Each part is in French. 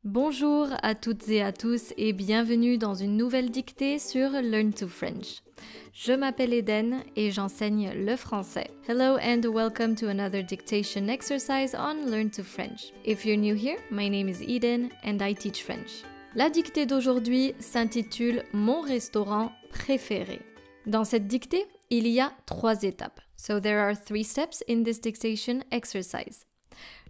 Bonjour à toutes et à tous et bienvenue dans une nouvelle dictée sur Learn to French. Je m'appelle Eden et j'enseigne le français. Hello and welcome to another dictation exercise on Learn to French. If you're new here, my name is Eden and I teach French. La dictée d'aujourd'hui s'intitule Mon restaurant préféré. Dans cette dictée, il y a 3 étapes. So there are 3 steps in this dictation exercise.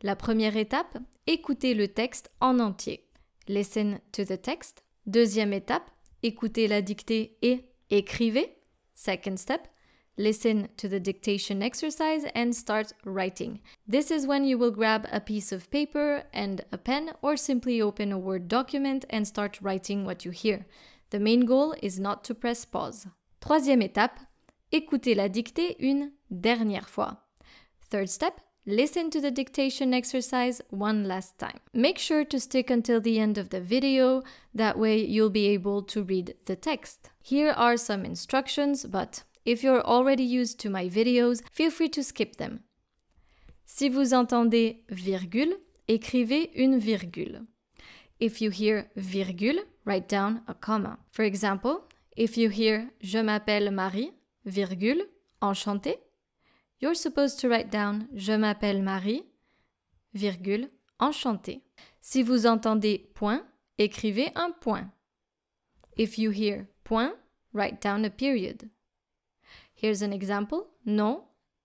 La première étape, écoutez le texte en entier. Listen to the text. Deuxième étape, écoutez la dictée et écrivez. Second step, listen to the dictation exercise and start writing. This is when you will grab a piece of paper and a pen or simply open a Word document and start writing what you hear. The main goal is not to press pause. Troisième étape, écoutez la dictée une dernière fois. Third step, listen to the dictation exercise one last time. Make sure to stick until the end of the video, that way you'll be able to read the text. Here are some instructions, but if you're already used to my videos, feel free to skip them. Si vous entendez virgule, écrivez une virgule. If you hear virgule, write down a comma. For example, if you hear je m'appelle Marie, virgule, enchantée, you're supposed to write down « Je m'appelle Marie, virgule, enchantée ». Si vous entendez point, écrivez un point. If you hear point, write down a period. Here's an example. Non,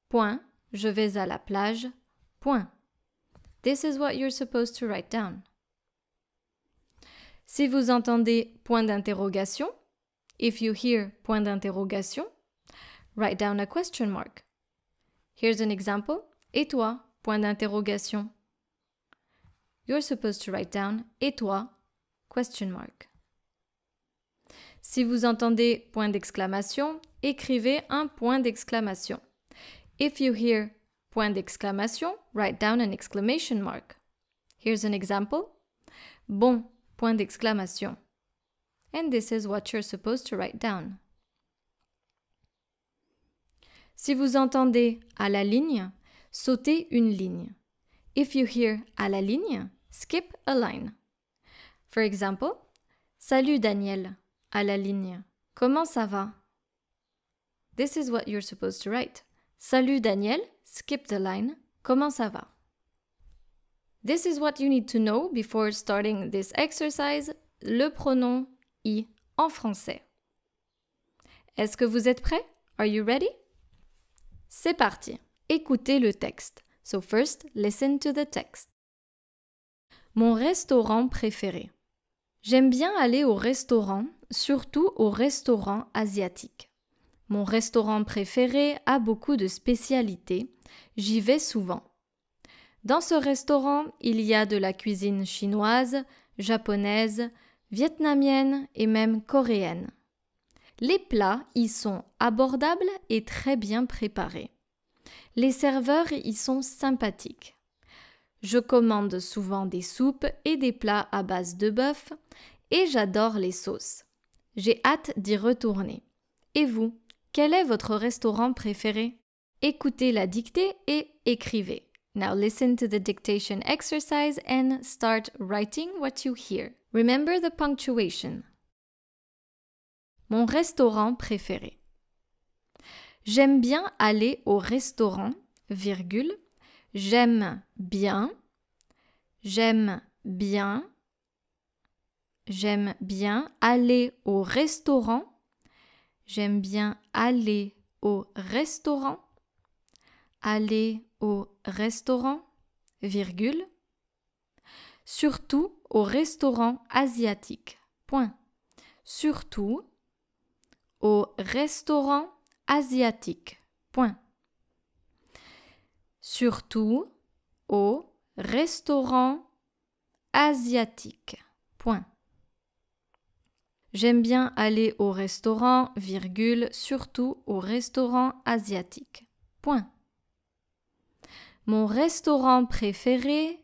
point, je vais à la plage, point. This is what you're supposed to write down. Si vous entendez point d'interrogation, if you hear point d'interrogation, write down a question mark. Here's an example. Et toi? Point d'interrogation. You're supposed to write down et toi? Question mark. Si vous entendez point d'exclamation, écrivez un point d'exclamation. If you hear point d'exclamation, write down an exclamation mark. Here's an example. Bon, point d'exclamation. And this is what you're supposed to write down. Si vous entendez à la ligne, sautez une ligne. If you hear à la ligne, skip a line. For example, salut Daniel, à la ligne. Comment ça va? This is what you're supposed to write. Salut Daniel, skip the line. Comment ça va? This is what you need to know before starting this exercise, le pronom I en français. Est-ce que vous êtes prêts? Are you ready? C'est parti. Écoutez le texte. So first, listen to the text. Mon restaurant préféré. J'aime bien aller au restaurant, surtout au restaurant asiatique. Mon restaurant préféré a beaucoup de spécialités. J'y vais souvent. Dans ce restaurant, il y a de la cuisine chinoise, japonaise, vietnamienne et même coréenne. Les plats y sont abordables et très bien préparés. Les serveurs y sont sympathiques. Je commande souvent des soupes et des plats à base de bœuf et j'adore les sauces. J'ai hâte d'y retourner. Et vous, quel est votre restaurant préféré? Écoutez la dictée et écrivez. Now listen to the dictation exercise and start writing what you hear. Remember the punctuation. Mon restaurant préféré. J'aime bien aller au restaurant, virgule, j'aime bien aller au restaurant, j'aime bien aller au restaurant, virgule, surtout au restaurant asiatique, point. Surtout au restaurant asiatique. Point. Surtout au restaurant asiatique. Point. J'aime bien aller au restaurant, virgule, surtout au restaurant asiatique. Point. Mon restaurant préféré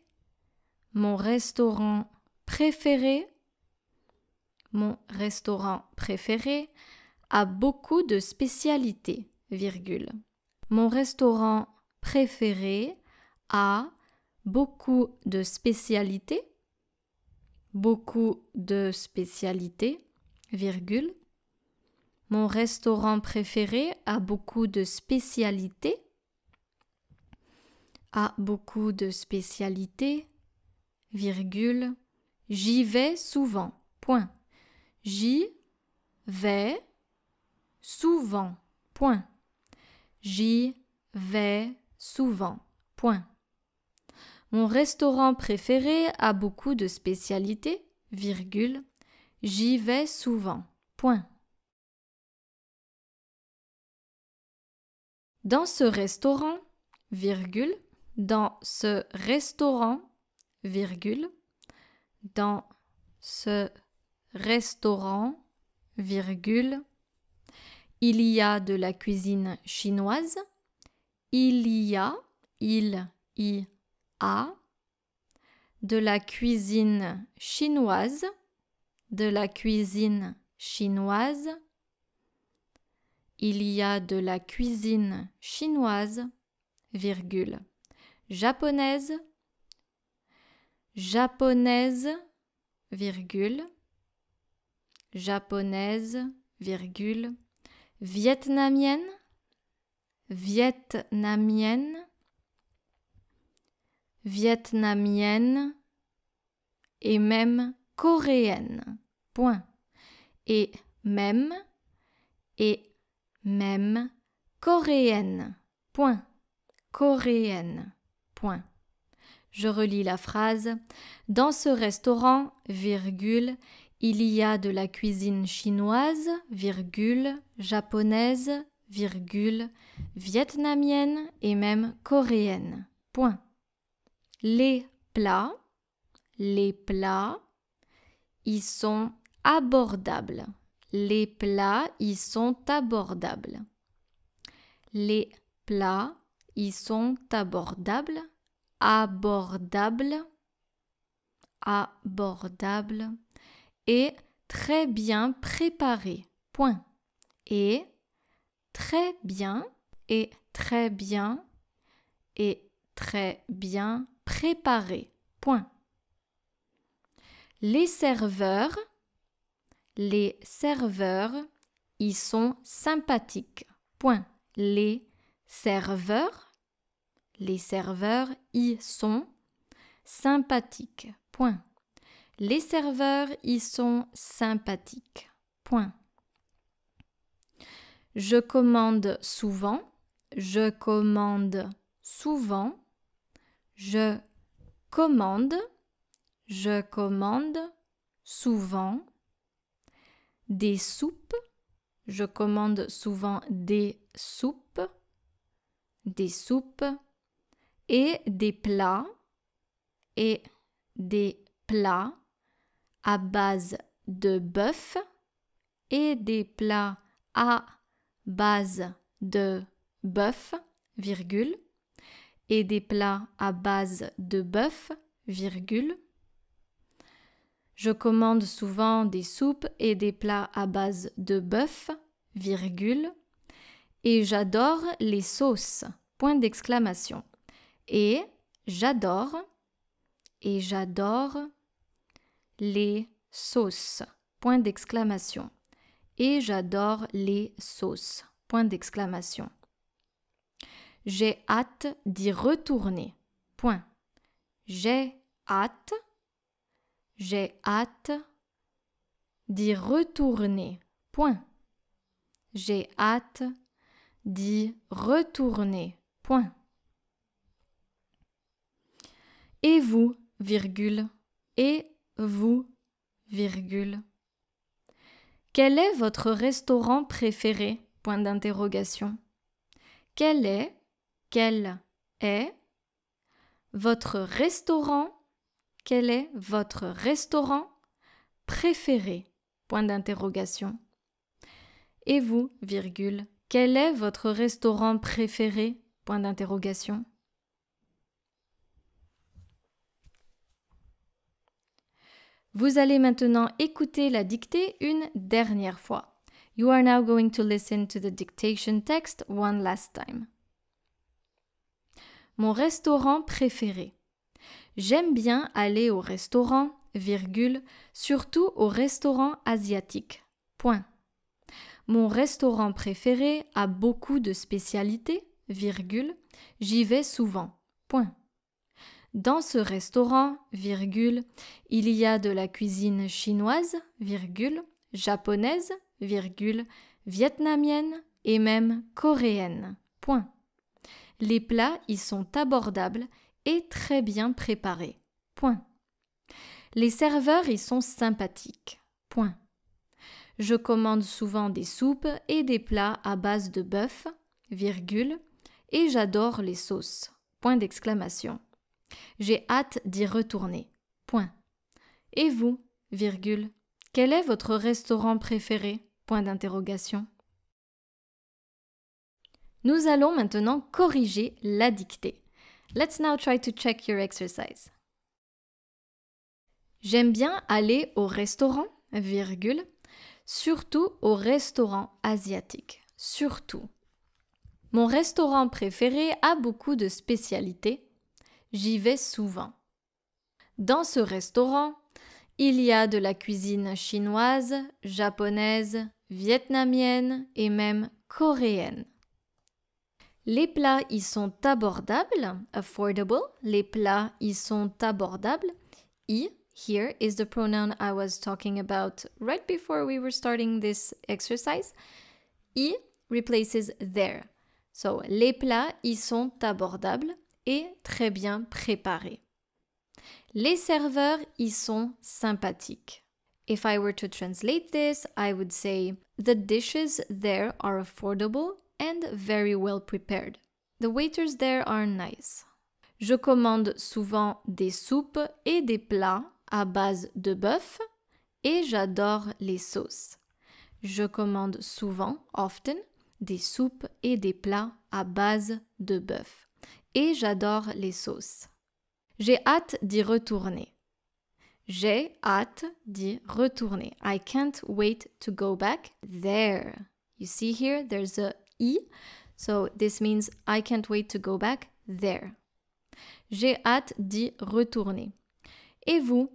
a beaucoup de spécialités, virgule. Mon restaurant préféré a beaucoup de spécialités. beaucoup de spécialités, virgule. Mon restaurant préféré a beaucoup de spécialités. A beaucoup de spécialités, virgule. J'y vais souvent, point. J'y vais souvent, point. J'y vais souvent, point. Mon restaurant préféré a beaucoup de spécialités, virgule. J'y vais souvent, point. Dans ce restaurant, virgule. Dans ce restaurant, virgule. Dans ce restaurant, virgule. Il y a de la cuisine chinoise. Il y a de la cuisine chinoise. De la cuisine chinoise. Il y a de la cuisine chinoise, virgule. Japonaise, japonaise, virgule. Japonaise, virgule. Vietnamienne, vietnamienne, vietnamienne et même coréenne, point. Et même coréenne, point. Coréenne, point. Je relis la phrase. Dans ce restaurant, virgule, il y a de la cuisine chinoise, virgule, japonaise, virgule, vietnamienne et même coréenne, point. Les plats, y sont abordables. Les plats y sont abordables. Les plats y sont abordables. Abordables. Abordables. Et très bien préparés. Point. Et très bien. Et très bien. Et très bien préparés. Point. Les serveurs y sont sympathiques. Point. Les serveurs y sont sympathiques. Point. Les serveurs y sont sympathiques. Point. Je commande souvent. Je commande souvent. Je commande souvent. Des soupes. Je commande souvent des soupes. Des soupes. Et des plats. Et des plats à base de bœuf. Et des plats à base de bœuf, virgule. Et des plats à base de bœuf, virgule. Je commande souvent des soupes et des plats à base de bœuf, virgule. Et j'adore les sauces, point d'exclamation. Et j'adore les sauces, point d'exclamation. Et j'adore les sauces, point d'exclamation. J'ai hâte d'y retourner, point. J'ai hâte d'y retourner, point. J'ai hâte d'y retourner, point. Et vous, virgule, et vous, virgule. Quel est votre restaurant préféré? Point d'interrogation. Quel est votre restaurant? Quel est votre restaurant préféré? Point d'interrogation. Et vous, virgule, quel est votre restaurant préféré? Point d'interrogation. Vous allez maintenant écouter la dictée une dernière fois. You are now going to listen to the dictation text one last time. Mon restaurant préféré. J'aime bien aller au restaurant, virgule, surtout au restaurant asiatique. Point. Mon restaurant préféré a beaucoup de spécialités, virgule, j'y vais souvent. Point. Dans ce restaurant, virgule, il y a de la cuisine chinoise, virgule, japonaise, virgule, vietnamienne et même coréenne. Point. Les plats y sont abordables et très bien préparés. Point. Les serveurs y sont sympathiques. Point. Je commande souvent des soupes et des plats à base de bœuf, virgule, et j'adore les sauces. Point d'exclamation. J'ai hâte d'y retourner. Point. Et vous, virgule, quel est votre restaurant préféré? Point d'interrogation. Nous allons maintenant corriger la dictée. Let's now try to check your exercise. J'aime bien aller au restaurant, virgule, surtout au restaurant asiatique. Surtout. Mon restaurant préféré a beaucoup de spécialités. J'y vais souvent. Dans ce restaurant, il y a de la cuisine chinoise, japonaise, vietnamienne et même coréenne. Les plats y sont abordables, affordable. Les plats y sont abordables. I, here, is the pronoun I was talking about right before we were starting this exercise. I replaces there. So, les plats y sont abordables et très bien préparés. Les serveurs y sont sympathiques. If I were to translate this, I would say, the dishes there are affordable and very well prepared. The waiters there are nice. Je commande souvent des soupes et des plats à base de bœuf et j'adore les sauces. Je commande souvent, often, des soupes et des plats à base de bœuf et j'adore les sauces. J'ai hâte d'y retourner. J'ai hâte d'y retourner. I can't wait to go back there. You see here, there's a I, so this means I can't wait to go back there. J'ai hâte d'y retourner. Et vous,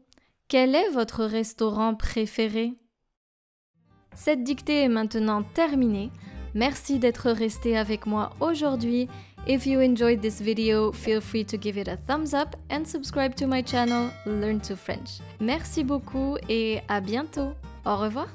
quel est votre restaurant préféré? Cette dictée est maintenant terminée. Merci d'être resté avec moi aujourd'hui. If you enjoyed this video, feel free to give it a thumbs up and subscribe to my channel Learn to French. Merci beaucoup et à bientôt. Au revoir.